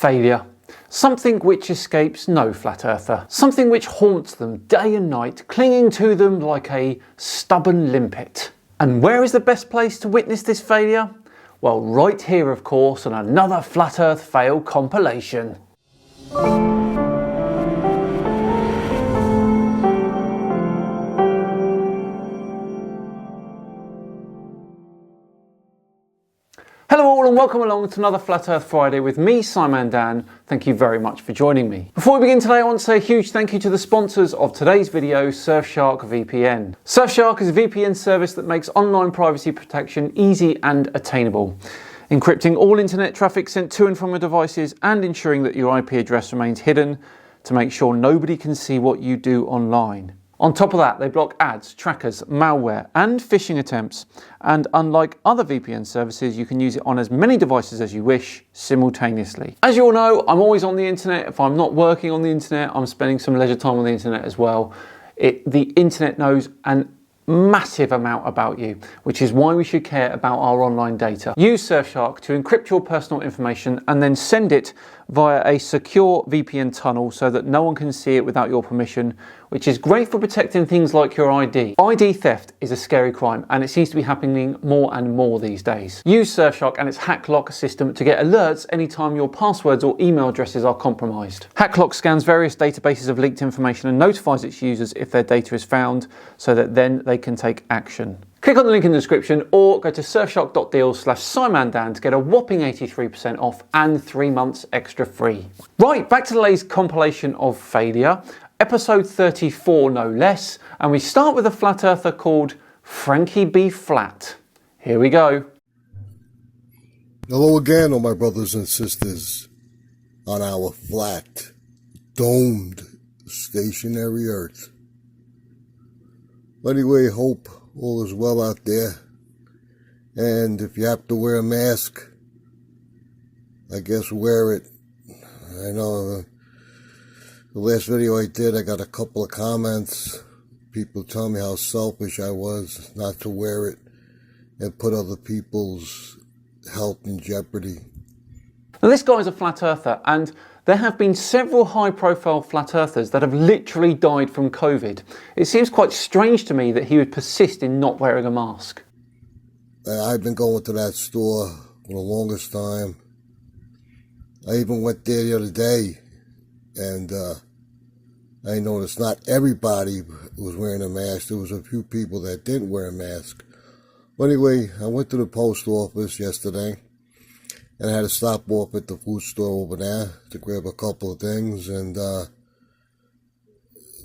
Failure. Something which escapes no flat earther. Something which haunts them day and night, clinging to them like a stubborn limpet. And where is the best place to witness this failure? Well, right here, of course, on another Flat Earth Fail compilation. Hello all and welcome along to another Flat Earth Friday with me, Simon Dan. Thank you very much for joining me. Before we begin today, I want to say a huge thank you to the sponsors of today's video, Surfshark VPN. Surfshark is a VPN service that makes online privacy protection easy and attainable, encrypting all internet traffic sent to and from your devices and ensuring that your IP address remains hidden to make sure nobody can see what you do online. On top of that, they block ads, trackers, malware and phishing attempts. And unlike other VPN services, you can use it on as many devices as you wish simultaneously. As you all know, I'm always on the internet. If I'm not working on the internet, I'm spending some leisure time on the internet as well. The internet knows an massive amount about you, which is why we should care about our online data. Use Surfshark to encrypt your personal information and then send it via a secure VPN tunnel so that no one can see it without your permission, which is great for protecting things like your ID. ID theft is a scary crime and it seems to be happening more and more these days. Use Surfshark and its HackLock system to get alerts anytime your passwords or email addresses are compromised. HackLock scans various databases of leaked information and notifies its users if their data is found so that then they can take action. Click on the link in the description or go to surfshark.deal/SimonDan to get a whopping 83% off and 3 months extra free. Right, back to today's compilation of failure, episode 34 no less, and we start with a flat earther called FrankieBFlat. Here we go. Hello again, all my brothers and sisters, on our flat, domed, stationary Earth. Anyway, hope all is well out there, and if you have to wear a mask, I guess wear it. I know the last video I did, I got a couple of comments, people telling me how selfish I was not to wear it and put other people's health in jeopardy. Now this guy is a flat earther, and there have been several high-profile flat earthers that have literally died from COVID. It seems quite strange to me that he would persist in not wearing a mask. I've been going to that store for the longest time. I even went there the other day, and I noticed not everybody was wearing a mask. There was a few people that didn't wear a mask. But anyway, I went to the post office yesterday, and I had to stop off at the food store over there to grab a couple of things, and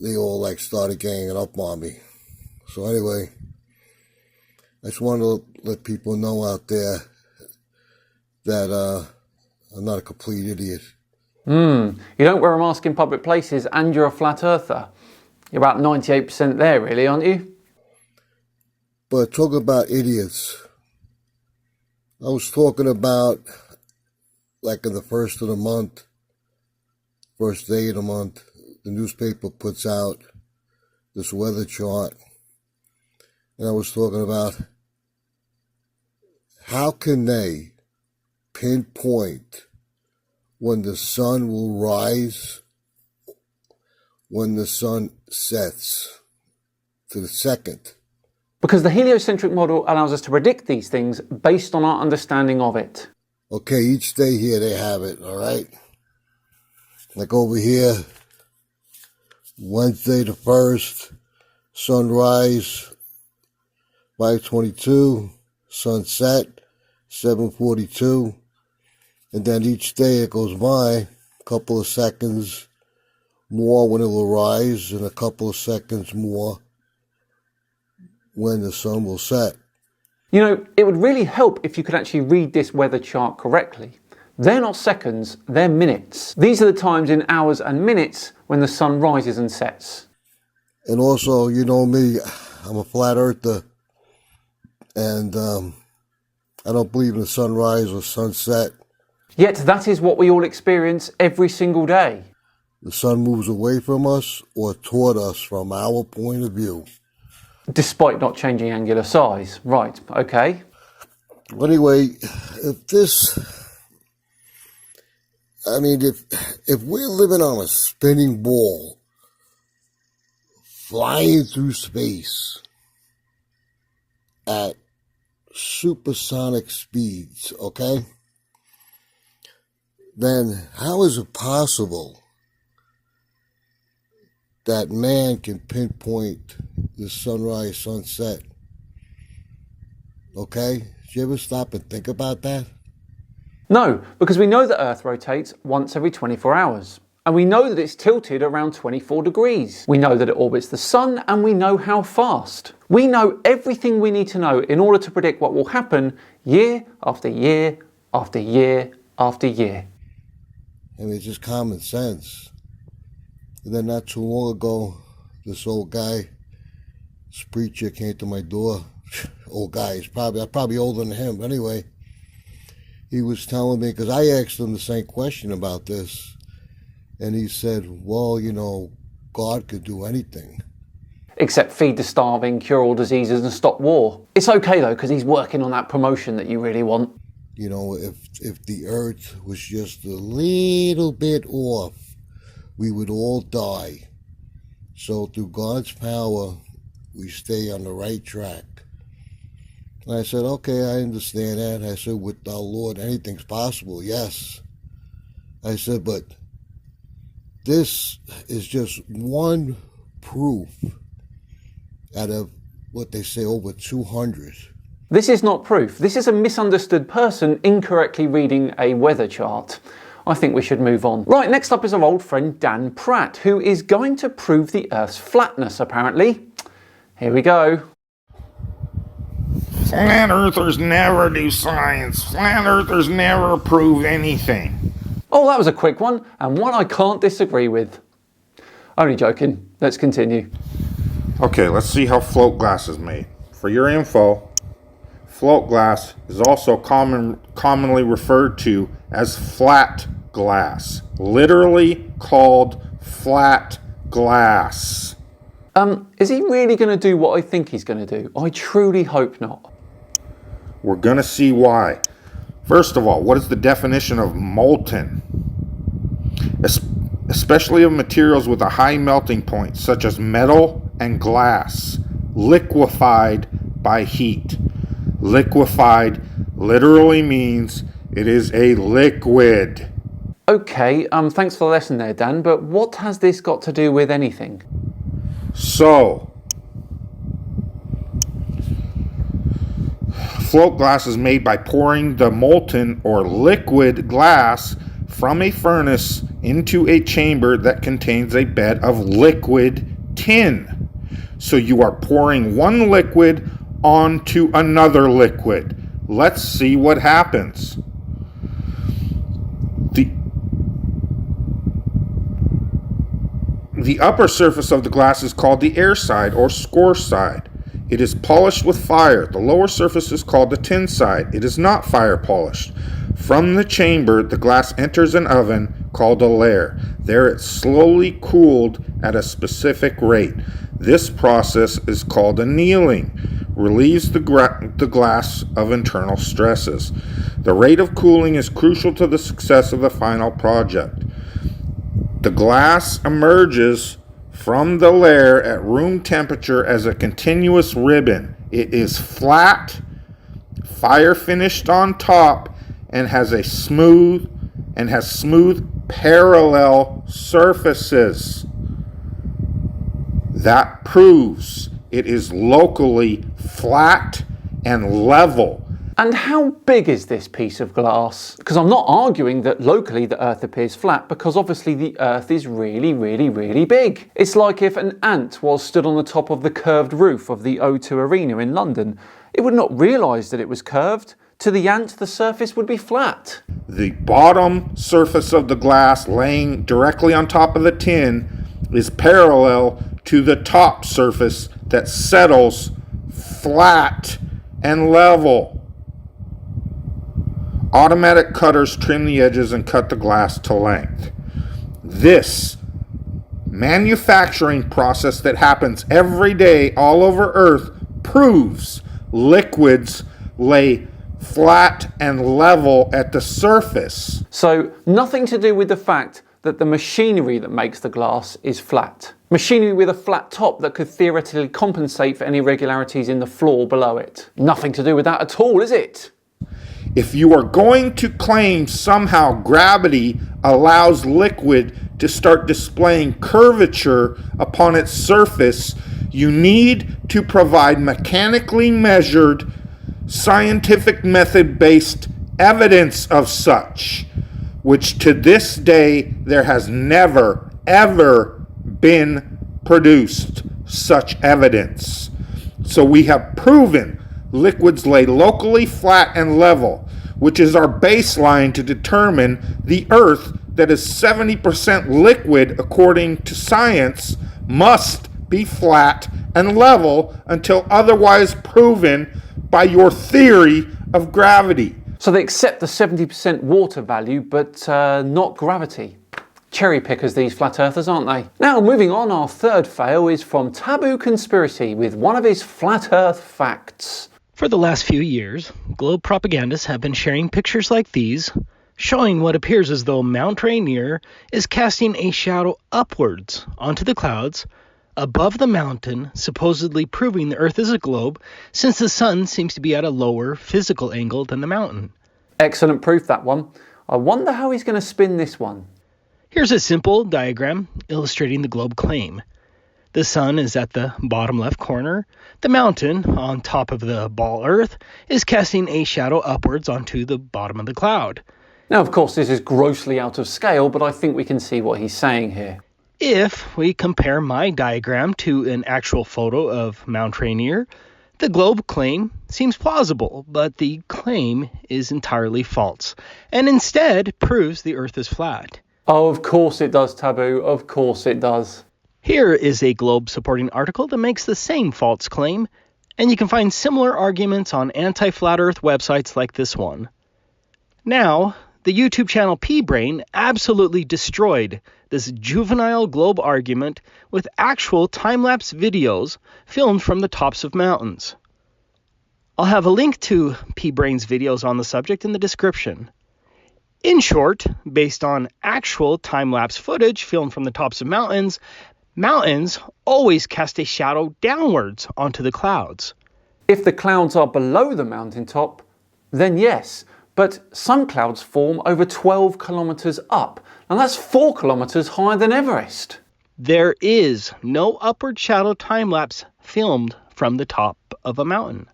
they all started ganging up on me. So anyway, I just wanted to let people know out there that I'm not a complete idiot. You don't wear a mask in public places and you're a flat earther. You're about 98% there really, aren't you? But talking about idiots, I was talking about in the first of the month, first day of the month, the newspaper puts out this weather chart. And I was talking about how can they pinpoint when the sun will rise, when the sun sets, to the second. Because the heliocentric model allows us to predict these things based on our understanding of it. Okay, each day here they have it, all right? Like over here, Wednesday the 1st, sunrise, 5:22, sunset, 7:42. And then each day it goes by, a couple of seconds more when it will rise, and a couple of seconds more when the sun will set. You know, it would really help if you could actually read this weather chart correctly. They're not seconds, they're minutes. These are the times in hours and minutes when the sun rises and sets. And also, you know me, I'm a flat earther, and I don't believe in the sunrise or sunset. Yet that is what we all experience every single day. The sun moves away from us or toward us from our point of view. Despite not changing angular size. Right, okay. Anyway, if this I mean, if we're living on a spinning ball, flying through space at supersonic speeds, okay, then how is it possible that man can pinpoint the sunrise, sunset? Okay? Did you ever stop and think about that? No, because we know that Earth rotates once every 24 hours. And we know that it's tilted around 24 degrees. We know that it orbits the sun, and we know how fast. We know everything we need to know in order to predict what will happen year after year after year after year. I mean, it's just common sense. And then not too long ago, this old guy, this preacher, came to my door. Old guy, I'm probably older than him. But anyway, he was telling me, because I asked him the same question about this, and he said, well, you know, God could do anything. Except feed the starving, cure all diseases and stop war. It's okay though, because he's working on that promotion that you really want. You know, if the earth was just a little bit off, we would all die. So through God's power, we stay on the right track. And I said, okay, I understand that. I said, with our Lord, anything's possible, yes. I said, but this is just one proof out of what they say over 200. This is not proof. This is a misunderstood person incorrectly reading a weather chart. I think we should move on. Right, next up is our old friend DanPratt, who is going to prove the Earth's flatness, apparently. Here we go. Flat earthers never do science. Flat earthers never prove anything. Oh, that was a quick one, and one I can't disagree with. Only joking. Let's continue. Okay, let's see how float glass is made. For your info, float glass is also commonly referred to as flat glass. Literally called flat glass. Is he really going to do what I think he's going to do? I truly hope not. We're going to see why. First of all, what is the definition of molten? Especially of materials with a high melting point, such as metal and glass, liquefied by heat. Liquefied literally means it is a liquid. Okay, thanks for the lesson there, Dan, but what has this got to do with anything? So, float glass is made by pouring the molten or liquid glass from a furnace into a chamber that contains a bed of liquid tin. So you are pouring one liquid onto another liquid. Let's see what happens. The upper surface of the glass is called the air side or score side. It is polished with fire. The lower surface is called the tin side. It is not fire polished. From the chamber, the glass enters an oven called a layer. There it's slowly cooled at a specific rate. This process is called annealing. Relieves the glass of internal stresses. The rate of cooling is crucial to the success of the final project. The glass emerges from the layer at room temperature as a continuous ribbon. It is flat, fire finished on top, and has smooth parallel surfaces. That proves it is locally flat and level. And how big is this piece of glass? Because I'm not arguing that locally the Earth appears flat, because obviously the Earth is really, really, really big. It's like if an ant was stood on the top of the curved roof of the O2 Arena in London. It would not realise that it was curved. To the ant, the surface would be flat. The bottom surface of the glass laying directly on top of the tin is parallel to the top surface that settles flat and level. Automatic cutters trim the edges and cut the glass to length. This manufacturing process that happens every day all over Earth proves liquids lay flat and level at the surface. So nothing to do with the fact that the machinery that makes the glass is flat. Machinery with a flat top that could theoretically compensate for any irregularities in the floor below it. Nothing to do with that at all, is it? If you are going to claim somehow gravity allows liquid to start displaying curvature upon its surface, you need to provide mechanically measured, scientific method-based evidence of such, which to this day there has never, ever been produced such evidence. So we have proven liquids lay locally flat and level, which is our baseline to determine the Earth that is 70% liquid according to science must be flat and level until otherwise proven by your theory of gravity. So they accept the 70% water value, but not gravity. Cherry pickers, these flat earthers, aren't they? Now, moving on, our third fail is from Taboo Conspiracy with one of his flat earth facts. For the last few years, globe propagandists have been sharing pictures like these, showing what appears as though Mount Rainier is casting a shadow upwards onto the clouds above the mountain, supposedly proving the Earth is a globe, since the sun seems to be at a lower physical angle than the mountain. Excellent proof, that one. I wonder how he's going to spin this one. Here's a simple diagram illustrating the globe claim. The sun is at the bottom left corner. The mountain, on top of the ball Earth, is casting a shadow upwards onto the bottom of the cloud. Now, of course, this is grossly out of scale, but I think we can see what he's saying here. If we compare my diagram to an actual photo of Mount Rainier, the globe claim seems plausible, but the claim is entirely false, and instead proves the Earth is flat. Oh, of course it does, Taboo. Of course it does. Here is a globe supporting article that makes the same false claim, and you can find similar arguments on anti-flat Earth websites like this one. Now, the YouTube channel P-Brain absolutely destroyed this juvenile globe argument with actual time-lapse videos filmed from the tops of mountains. I'll have a link to P-Brain's videos on the subject in the description. In short, based on actual time-lapse footage filmed from the tops of mountains, mountains always cast a shadow downwards onto the clouds. If the clouds are below the mountaintop, then yes, but some clouds form over 12 kilometers up, and that's 4 kilometers higher than Everest. There is no upward shadow time-lapse filmed from the top of a mountain.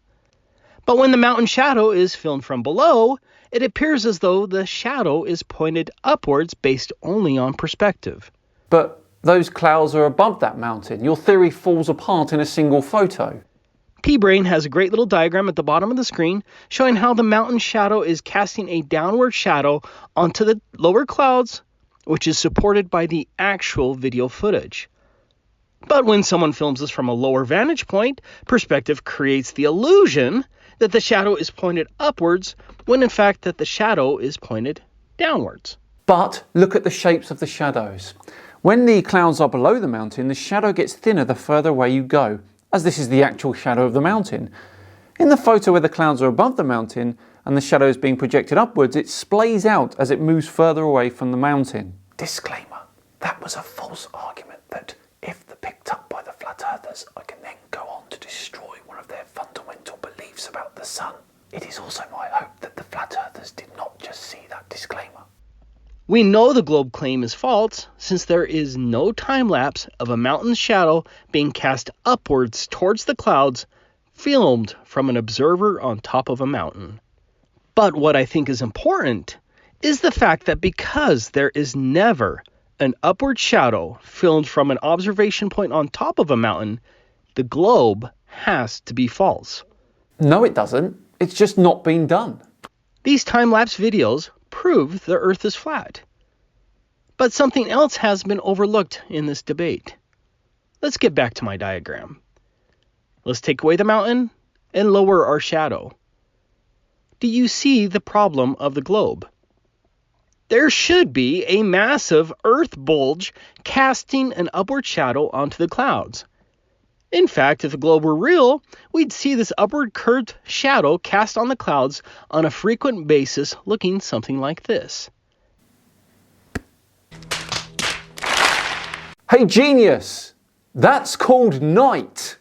But when the mountain shadow is filmed from below, it appears as though the shadow is pointed upwards based only on perspective. But those clouds are above that mountain. Your theory falls apart in a single photo. P-Brain has a great little diagram at the bottom of the screen showing how the mountain shadow is casting a downward shadow onto the lower clouds, which is supported by the actual video footage. But when someone films this from a lower vantage point, perspective creates the illusion that the shadow is pointed upwards, when in fact that the shadow is pointed downwards. But look at the shapes of the shadows. When the clouds are below the mountain, the shadow gets thinner the further away you go, as this is the actual shadow of the mountain. In the photo where the clouds are above the mountain and the shadow is being projected upwards, it splays out as it moves further away from the mountain. Disclaimer, that was a false argument that if they're picked up by the flat earthers, I can then go on to destroy one of their fundamental beliefs about the sun. It is also my hope that the flat earthers did not just see that disclaimer. We know the globe claim is false since there is no time lapse of a mountain's shadow being cast upwards towards the clouds, filmed from an observer on top of a mountain. But what I think is important is the fact that because there is never an upward shadow filmed from an observation point on top of a mountain, the globe has to be false. No, it doesn't. It's just not been done. These time-lapse videos prove the Earth is flat. But something else has been overlooked in this debate. Let's get back to my diagram. Let's take away the mountain and lower our shadow. Do you see the problem of the globe? There should be a massive Earth bulge casting an upward shadow onto the clouds. In fact, if the globe were real, we'd see this upward curved shadow cast on the clouds on a frequent basis looking something like this. Hey genius, that's called night.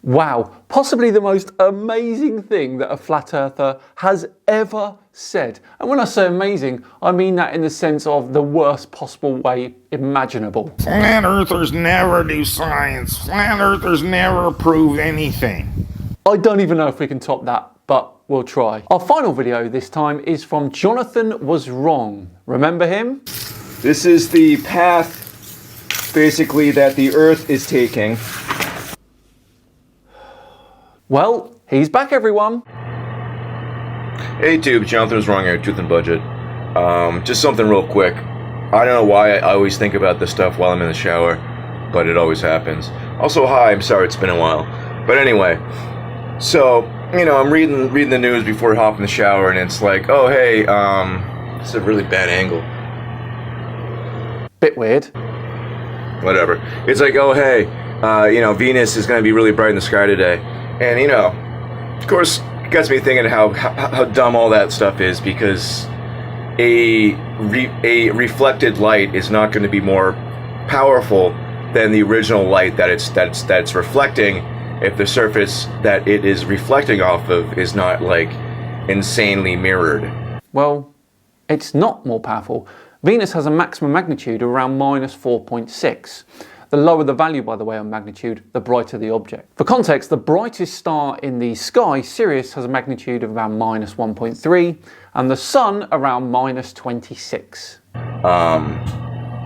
Wow, possibly the most amazing thing that a flat earther has ever said. And when I say amazing, I mean that in the sense of the worst possible way imaginable. Flat earthers never do science. Flat earthers never prove anything. I don't even know if we can top that, but we'll try. Our final video this time is from Jonathan Was Wrong. Remember him? This is the path, basically, that the Earth is taking. Well, he's back, everyone. Hey Tube, Jonathan Was Wrong here, Truth and Budget. Just something real quick. I don't know why I always think about this stuff while I'm in the shower, but it always happens. Also, hi, I'm sorry it's been a while. But anyway, so, you know, I'm reading the news before I hop in the shower, and it's like, oh hey, this is a really bad angle. Bit weird. Whatever. It's like, oh hey, you know, Venus is going to be really bright in the sky today. And, you know, of course, it gets me thinking how dumb all that stuff is, because a reflected light is not going to be more powerful than the original light that it's reflecting if the surface that it is reflecting off of is not, like, insanely mirrored. Well, it's not more powerful. Venus has a maximum magnitude of around -4.6. The lower the value, by the way, on magnitude, the brighter the object. For context, the brightest star in the sky, Sirius, has a magnitude of around -1.3, and the Sun around -26.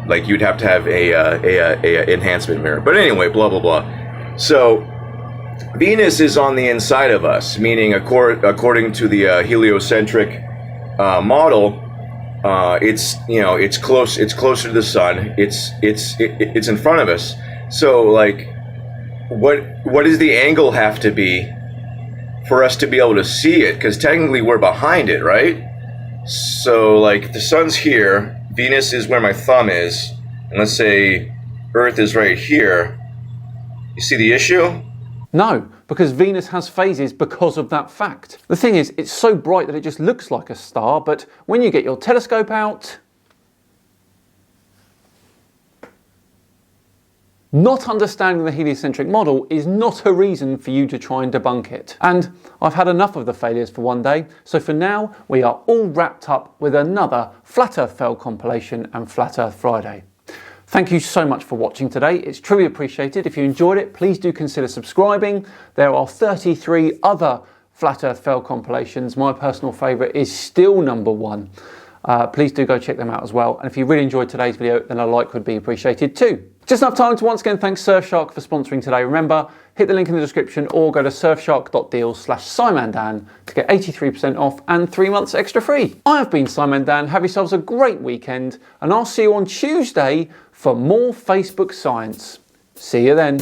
Like you'd have to have a enhancement mirror. But anyway, blah blah blah. So Venus is on the inside of us, meaning according to the heliocentric model. It's closer to the sun. It's in front of us. So like, what does the angle have to be for us to be able to see it? Because technically we're behind it, right? So like, the sun's here, Venus is where my thumb is, and let's say Earth is right here. You see the issue? No, because Venus has phases because of that fact. The thing is, it's so bright that it just looks like a star, but when you get your telescope out, not understanding the heliocentric model is not a reason for you to try and debunk it. And I've had enough of the failures for one day, so for now, we are all wrapped up with another Flat Earth Fail compilation and Flat Earth Friday. Thank you so much for watching today. It's truly appreciated. If you enjoyed it, please do consider subscribing. There are 33 other Flat Earth Fail compilations. My personal favourite is still #1. Please do go check them out as well. And if you really enjoyed today's video, then a like would be appreciated too. Just enough time to once again thank Surfshark for sponsoring today. Remember, hit the link in the description or go to surfshark.deal/SimonDan to get 83% off and 3 months extra free. I have been Simon Dan. Have yourselves a great weekend, and I'll see you on Tuesday for more Facebook science. See you then.